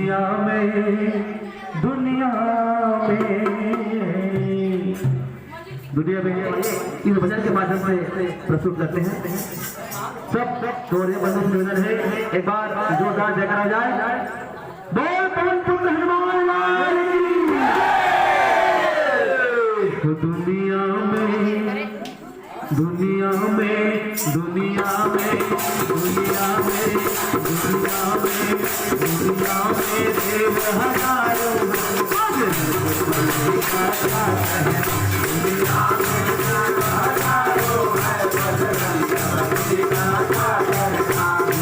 दुनिया में इस भजन के माध्यम से प्रस्तुत करते हैं। सब छोरे बंधु निवेदन है, एक बार जोरदार जयकार हो जाए। बोल पवन पुत्र हनुमान लाल की। दुनिया में दुनिया में दुनिया में दुनिया में दुनिया में दुनिया में देव हजारों दुनिया में हजारों है बजरंग बली का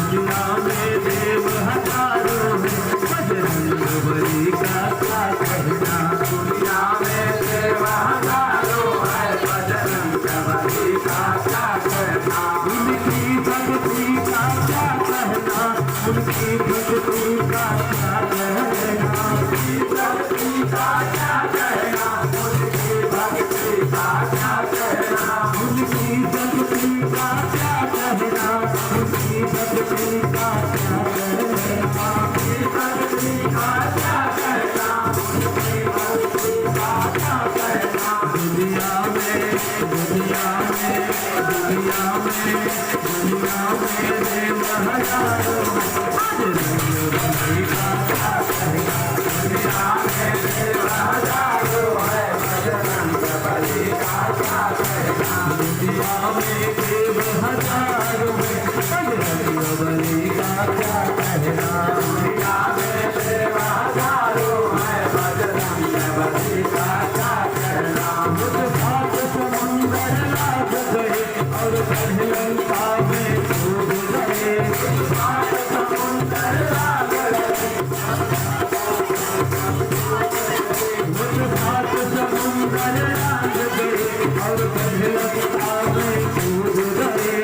दुनिया में देव हजारों है बजरंग बली का कहना। दुनिया में देव हजारों है बजरंग बली का कहना। उनकी भक्ति का क्या कहना, उनकी भक्ति का क्या कहना, उनकी भक्ति का क्या कहना, उनकी भक्ति का क्या कहना, उनकी भक्ति का क्या कहना, उनकी भक्ति का क्या कहना, उनकी भक्ति का क्या कहना, उनकी भक्ति का क्या कहना। दुनिया में दुनिया में दुनिया में दुनिया में देव हजारों बजरंग बली का क्या कहना। दुनिया में देव हजारों है बजरंग बली का क्या कहना। दुनिया में देव हजारों है बजरंग बली का क्या कहना। दुनिया में देव हजारों है बजरंग बली का क्या कहना। मुझ समुंदर लाग गए और लंका में डूब गए। समुंदर लाग गए मुझ साथ समुंदर लाग गए और लंका में डूब गए।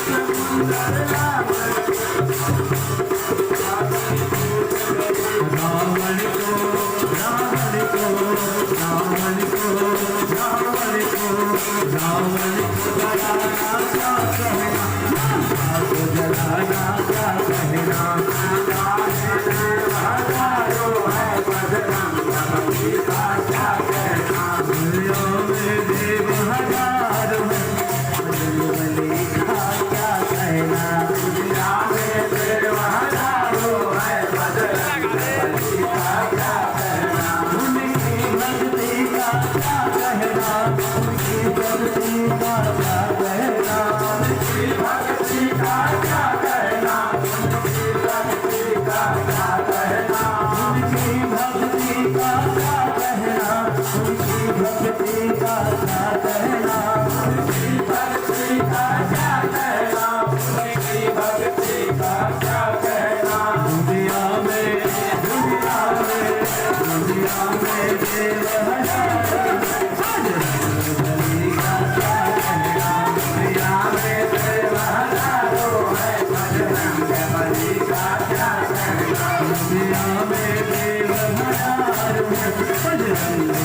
समुंदर लाग रावण को रावण को रावण को रावण को रावण को जलाना क्या कहना, को जलाना क्या कहना। हजारों है बजरंग बली का क्या कहना। दुनिया में देव हजारों है बजरंग बली का क्या कहना। दुनिया में देव हजारों है बजरंग बली का क्या कहना। उनकी भक्ति का क्या कहना, उनकी भक्ति का क्या कहना, उनकी भक्ति का क्या कहना, उनकी भक्ति का क्या कहना, उनकी भक्ति का क्या कहना, उनकी भक्ति का क्या कहना, उनकी भक्ति का क्या कहना, उनकी भक्ति का क्या कहना। दुनिया में दुनिया में दुनिया में देव हजारों बजरंग बली का क्या कहना। दुनिया में देव हजारों है बजरंग बली का क्या कहना। दुनिया में देव हजारों है बजरंग